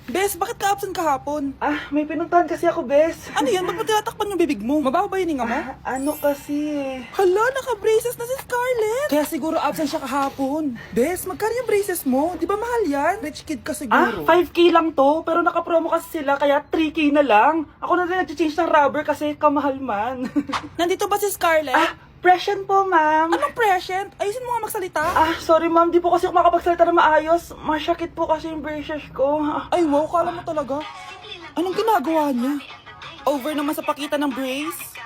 Bes, bakit ka absent kahapon? May pinuntahan kasi ako, Bes. Ano yan? Ba't mo tinatakpan yung bibig mo? Mabaho ba yung hinga mo? Ano kasi Hala, naka-braces na si Scarlett! Kaya siguro absent siya kahapon. Bes, magkano yung braces mo? Di ba mahal yan? Rich kid ka siguro. 5K lang to, pero naka-promo kasi sila, kaya 3K na lang. Ako na rin nag-change ng rubber kasi kamahal man. Nandito ba si Scarlett? Present po, ma'am. Anong present? Ayusin mo nga magsalita. Sorry ma'am, di po kasi ako makapagsalita na maayos. Masyakit po kasi yung braces ko. Ay wow, kala mo talaga. Anong ginagawa niya? Over naman sa pakita ng brace?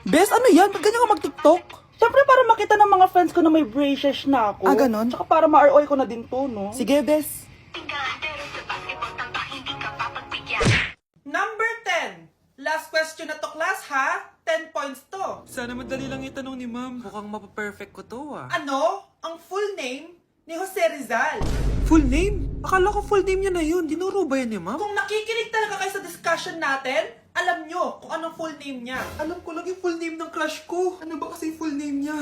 Bes, ano yan? Ba't ganyan ka mag-tiktok? Siyempre para makita ng mga friends ko na may braces na ako. Ganon? Tsaka para ma-ROI ko na din to, no? Sige, Bes. Number 10. Last question na to, class, ha? 10 points to. Sana madali lang itanong ni ma'am. Mukhang mapaperfect ko to Ano ang full name ni Jose Rizal? Full name? Akala ko full name niya na yun. Dinuro ba yan ni ma'am? Kung nakikinig talaga kayo sa discussion natin, alam nyo kung anong full name niya. Alam ko lang yung full name ng crush ko. Ano ba kasi yung full name niya?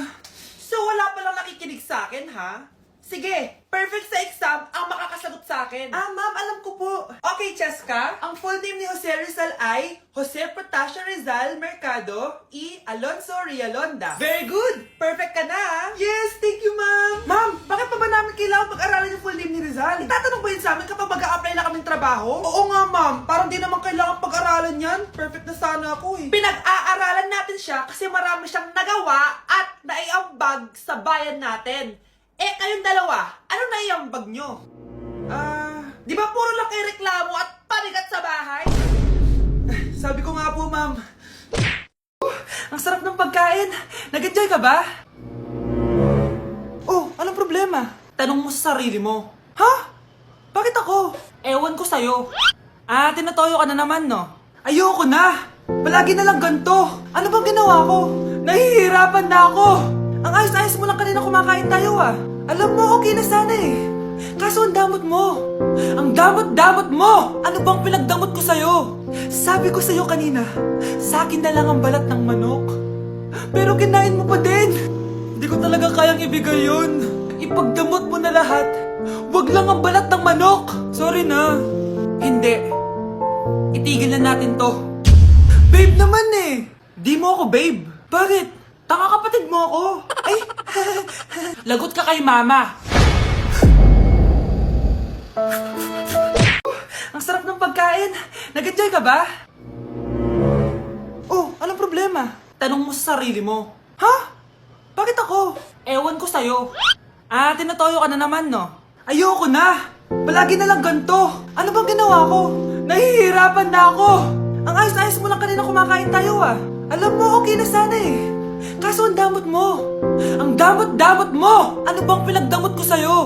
So wala palang nakikinig sa akin, ha? Sige, perfect sa exam ang makakasagot sa akin. Ma'am, alam ko po. Okay, Cheska, ang full name ni Jose Rizal ay Jose Protasio Rizal Mercado y Alonso Rialonda. Very good! Perfect ka na, ha? Yes, thank you, ma'am. Ma'am, bakit pa ba namin kailangan pag-aralan yung full name ni Rizal? Itatanong ba yun sa amin kapag mag-a-apply na kaming trabaho? Oo nga, ma'am. Parang di naman kailangan pag-aralan yan. Perfect na sana ako, eh. Pinag-aaralan natin siya kasi marami siyang nagawa at naiambag sa bayan natin. Kayong dalawa, ano naiambag nyo? Di ba puro lang kayo reklamo at panigat sa bahay? Sabi ko nga po, ma'am. Ang sarap ng pagkain. Nag-enjoy ka ba? Oh, anong problema? Tanong mo sa sarili mo. Ha? Bakit ako? Ewan ko sa'yo. Tinatoyo ka na naman, no? Ayoko na! Palagi na lang ganito. Ano bang ginawa ko? Nahihirapan na ako! Ang ayos-ayos mo lang kanina kumakain tayo, Alam mo, okay na sana eh. Kaso ang damot mo. Ang damot-damot mo! Ano bang pinagdamot ko sa'yo? Sabi ko sa'yo kanina, sa akin na lang ang balat ng manok. Pero kinain mo pa din. Hindi ko talaga kayang ibigay yun. Ipagdamot mo na lahat. Wag lang ang balat ng manok. Sorry na. Hindi. Itigil na natin to. Babe naman eh. Di mo ako babe. Bakit? Taka kapatid mo ako. Ay, lagot ka kay mama. Ang sarap ng pagkain. Nag-enjoy ka ba? Oh, anong problema? Tanong mo sa sarili mo. Ha? Bakit ako? Ewan ko sa'yo. Tinatoyo ka na naman, no? Ayoko na. Palagi na lang ganito. Ano bang ginawa ko? Nahihirapan na ako. Ang ayos-ayos mo lang kanina kumakain tayo, Alam mo, okay na sana eh. Kaso ang damot mo. Ang damot-damot mo. Ano bang pinagdamot ko sa'yo?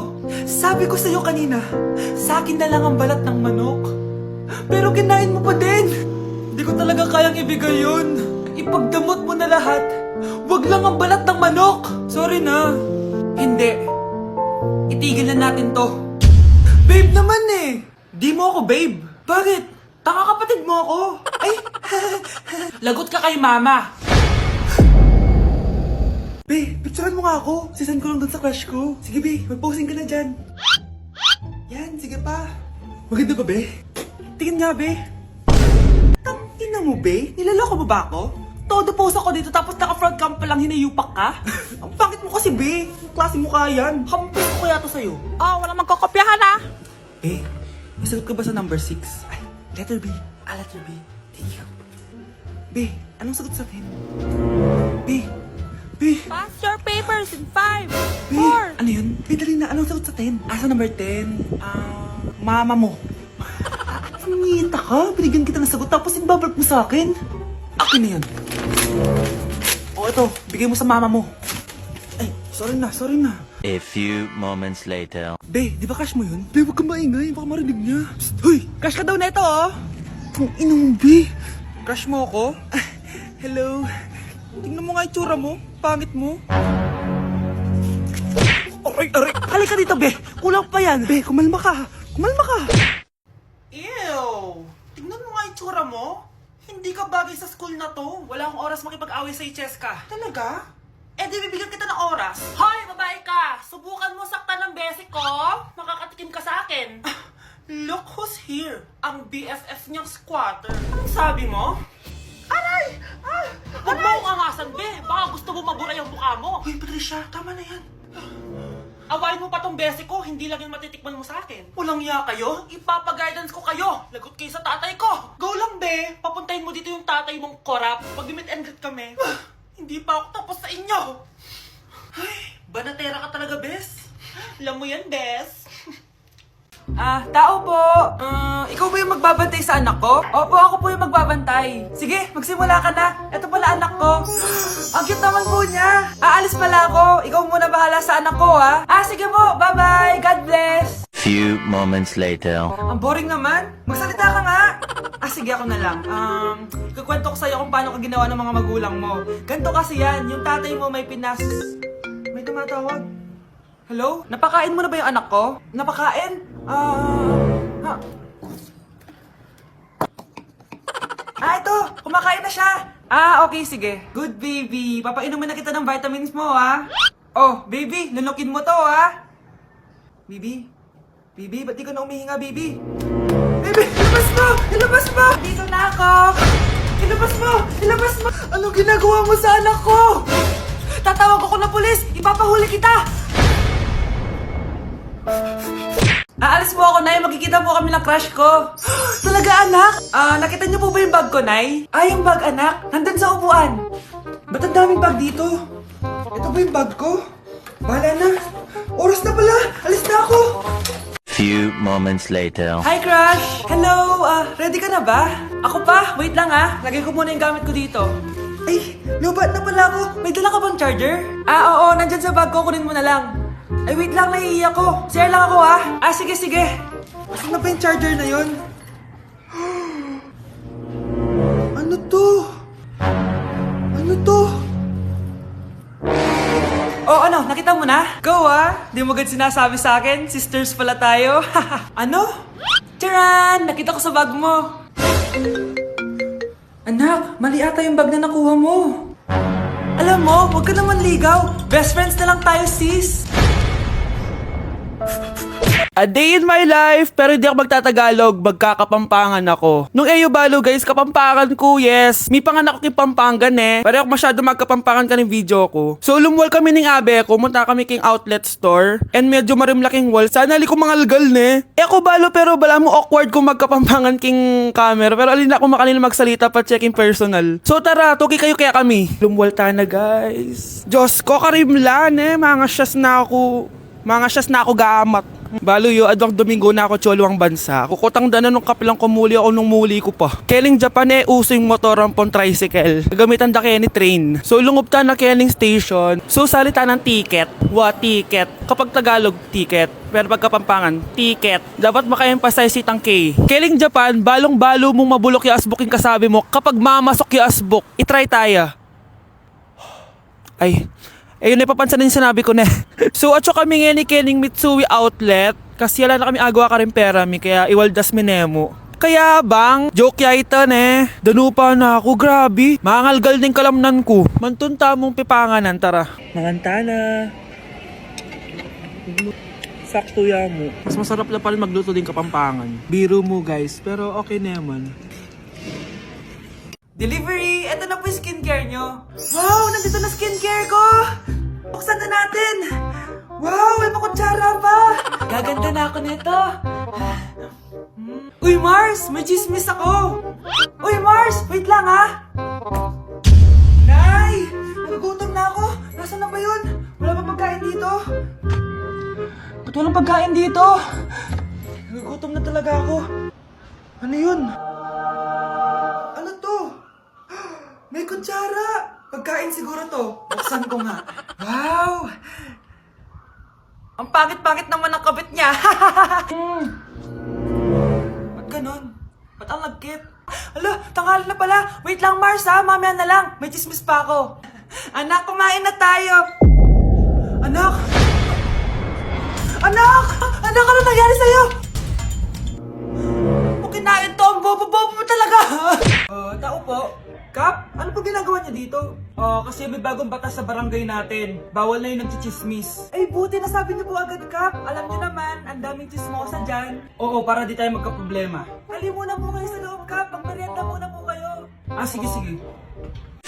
Sabi ko sa'yo kanina, sa akin na lang ang balat ng manok. Pero kinain mo pa din. Hindi ko talaga kayang ibigay yun. Ipagdamot mo na lahat. Wag lang ang balat ng manok. Sorry na. Hindi. Itigil na natin to. Babe naman eh. Di mo ako babe. Bakit? Taka kapatid mo ako. Ay, lagot ka kay mama. Be, picturean mo nga ako. Sisend ko lang dun sa crush ko. Sige, be, mag-posing ka na dyan. Yan, sige pa. Maganda ba, be? Tingin nga, be. Tangina mo, be? Nilaloko mo ba ako? Todo post ako dito tapos naka-front cam pa lang hinayupak ka? Ang pangit mo kasi, be. Ang klase mo kaya yan. Hampir ko kaya to sa'yo. Walang magkokopyahan Be, nasagot ka ba sa number 6? Ay, letter B. Letter B. Thank you. Be, anong sagot sa atin? Be. Pass your papers in 5, Be, 4. ano yun? Be, dali na. Anong sagot sa 10? Sa number 10? Mama mo. Nangita ka? Binigyan kita ng sagot tapos ibabalik mo sa akin? Akin na yun. Ito. Bigay mo sa mama mo. Ay, sorry na. A few moments later. Be, di ba crush mo yun? Be, huwag kang maingay. Baka marinig niya. Psst, hoy! Crush ka daw neto, Kung inong, Be. Crush mo ako? Hello. Tingnan mo nga itsura mo. Pangit mo. Aray! Halika dito, Be. Kulang pa yan. Be, kumalma ka. Ew! Tingnan mo nga itsura mo. Hindi ka bagay sa school na to. Wala akong oras makipag-away sa Cheska. Talaga? Di bibigyan kita ng oras. Hoy, babae ka! Subukan mo saktan ng basic ko. Makakatikim ka sa akin. Look who's here. Ang BFF niyang squatter. Anong sabi mo? Aray! Huwag mo akong angasan, be. Baka gusto mo mabura yung mukha mo. Uy, Patricia, tama na yan. Awayin mo pa tong bese ko, hindi lang yung matitikman mo sa akin. Walang iya kayo? Ipapag-guidance ko kayo. Lagot kayo sa tatay ko. Go lang, be. Papuntahin mo dito yung tatay mong korap. Pag-meet and greet kami. Hindi pa ako tapos sa inyo. Ay, banatera ka talaga, bes. Alam mo yan, bes. Tao po. Ikaw ba yung magbabantay sa anak ko? Opo, ako po yung magbabantay. Sige, magsimula ka na. Ito pala anak ko. Ang cute naman po niya. Aalis pala ako. Ikaw muna bahala sa anak ko, ha? Sige po. Bye-bye. God bless. Few moments later. Ang boring naman. Magsalita ka nga. Sige, ako na lang. Ikukwento ko sa'yo kung paano ka ginawa ng mga magulang mo. Ganto kasi yan. Yung tatay mo may May tumatawag. Hello? Napakain mo na ba yung anak ko? Napakain? Ito! Kumakain na siya! Okay, sige. Good baby. Papainumin na kita ng vitamins mo, ha? Oh, baby, lunukin mo to, ha? Baby? Baby, ba't di ka na umihinga, baby? Baby, ilabas mo! Ilabas mo! Dito na ako! Ilabas mo! Ilabas mo! Anong ginagawa mo sa anak ko? Tatawag ako ng pulis! Ipapahuli kita! Aalis po ako, Nay. Magkikita po kami ng crush ko. Talaga, anak? Nakita niyo po ba yung bag ko, Nay? Yung bag, anak. Nandun sa upuan. Ba't ang daming bag dito? Ito ba yung bag ko? Bahala na. Oras na pala. Alis na ako. Few moments later. Hi, crush! Hello! Ready ka na ba? Ako pa? Wait lang, lagay ko muna yung gamit ko dito. Ay, lubat na pala ako. May dala ka bang charger? Oo. Nandyan sa bag ko. Kunin mo na lang. Ay, wait lang. Naiiyak ko. Share lang ako, sige, sige. Asan na ba yung charger na yun? Ano to? Ano to? Ano? Nakita mo na? Go, Di mo agad sinasabi sa akin. Sisters pala tayo. Ano? Charan! Nakita ko sa bag mo. Anak, mali ata yung bag na nakuha mo. Alam mo, huwag ka naman ligaw. Best friends na lang tayo, sis. A day in my life, pero hindi ako magtatagalog, magkakapampangan ako. Nung Eyo Balo guys, kapampangan ko, yes. May panganak ko kay Pampangan Pero ako masyado magkapampangan ka ng video ko. So lumwal kami ng abe ko, munta kami king outlet store. And medyo marimlaking wall, sana li ko mangalgal ne. Ako Balo pero bala mo awkward kung magkapampangan king camera. Pero alin ako makanila magsalita pa checking personal. So tara, tuki kayo kaya kami. Lumwal ta na guys. Diyos ko, karimlan mga syas na ako gamat. Balo yo, adwang Domingo na ako choluang bansa. Kukutang dana nung kapilang kumuli ako nung muli ko pa. Keling Japan uso yung motoran pong tricycle. Gagamitan da kaya ni train. So lungob ta na keling station. So salita ng ticket. Ticket. Kapag Tagalog, ticket. Pero pag Kapampangan, ticket. Dapat maka-emphasize itang K. Keling Japan, balong-balo mong mabulok yung asbok yung kasabi mo. Kapag mamasok yung asbok, itry tayo. Ay, ayun na papansin na yung sinabi ko na. So, atso kami ngayon ni Kening Mitsui Outlet. Kasi wala na kami agawa ka rin pera mi, kaya iwaldas mi nemo. Kaya bang, joke ya ito Danupa na ako, grabe. Mangalgal din kalamnan ko. Mantunta mong pipanganan, tara. Manganta na. Sakto ya mo. Mas masarap na pa rin magluto din Kapampangan. Biro mo guys, pero okay naman. Delivery! Ito na po yung skincare nyo. Wow! Nandito na skincare ko! Buksan na natin! Wow! May pakutsara pa! Gaganda na ako nito. Uy, Mars! May chismis ako! Uy, Mars! Wait lang, Nay! Nagugutom na ako! Nasaan na ba yun? Wala pa pagkain dito? Ba't walang pagkain dito? Nagugutom na talaga ako. Ano yun? Ano to? May kutsara! Pagkain siguro to. Buksan ko nga. Wow! Ang pangit-pangit naman ng kabit niya. Ba't ganun? Ba't ang lagkit? Ala, tanghali na pala. Wait lang, Mars, mamaya na lang. May chismis pa ako. Anak, kumain na tayo. Anak! Anak! Anak, ano nangyari sa'yo? Kung kinain to, ang bobo-bobo mo talaga. Tao po. Kap, ano po po ginagawa niya dito? Kasi may bagong batas sa barangay natin. Bawal na yung nagchichismis. Ay, buti nasabi niyo po agad, Kap. Alam niyo naman, ang daming chismosa dyan. Oo, para di tayo magka-problema. Hali muna po kayo sa loob, Kap. Magmerienda muna po kayo. Sige, sige.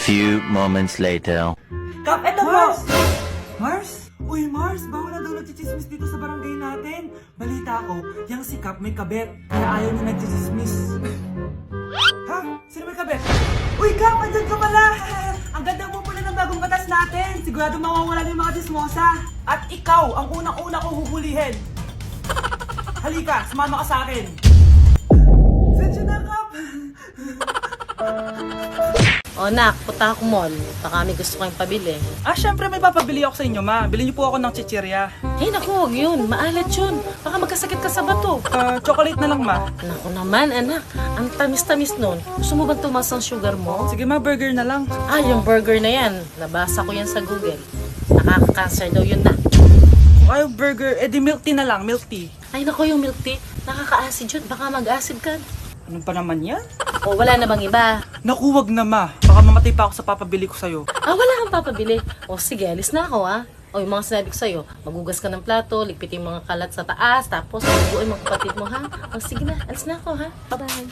Few moments later. Kap, eto Mars! Mars? Uy, Mars, bawal na daw nagchichismis dito sa barangay natin. Balita ko, yung si Kap may kabet, kaya ayaw niya nagchichismis. Ha? Sino may kabet? Uy, Kap, andyan ka pala! Ang ganda mo pala ng bagong batas natin. Sigurado mawawala na yung mga chismosa. At ikaw, ang unang-una kong huhulihin. Halika, sumama ka sa akin. Sensya na, Kap. O nak, punta ako mall. Baka may gusto kayong pabili. Syempre may papabili ako sa inyo, ma. Bili niyo po ako ng chichirya. Hey naku, huwag yun. Maalat yun. Baka magkasakit ka sa bato. Chocolate na lang, ma. Naku naman, anak. Ang tamis-tamis nun. Gusto mo bang tumas ang sugar mo? Sige, ma, burger na lang. Yung burger na yan. Nabasa ko yan sa Google. Nakaka-cancer daw yun na. Ayaw burger, di milk tea na lang, milk tea. Ay naku, yung milk tea. Nakaka-acid yun. Baka mag-acid ka. Ano pa naman yan? O wala na bang iba? Naku, wag na, ma. Baka mamatay pa ako sa papabili ko sa'yo. Wala kang papabili. O sige, alis na ako O yung mga sinabi ko sa'yo, magugas ka ng plato, ligpitin yung mga kalat sa taas, tapos maguguin mga kapatid mo ha. O sige na, alis na ako ha. Bye-bye.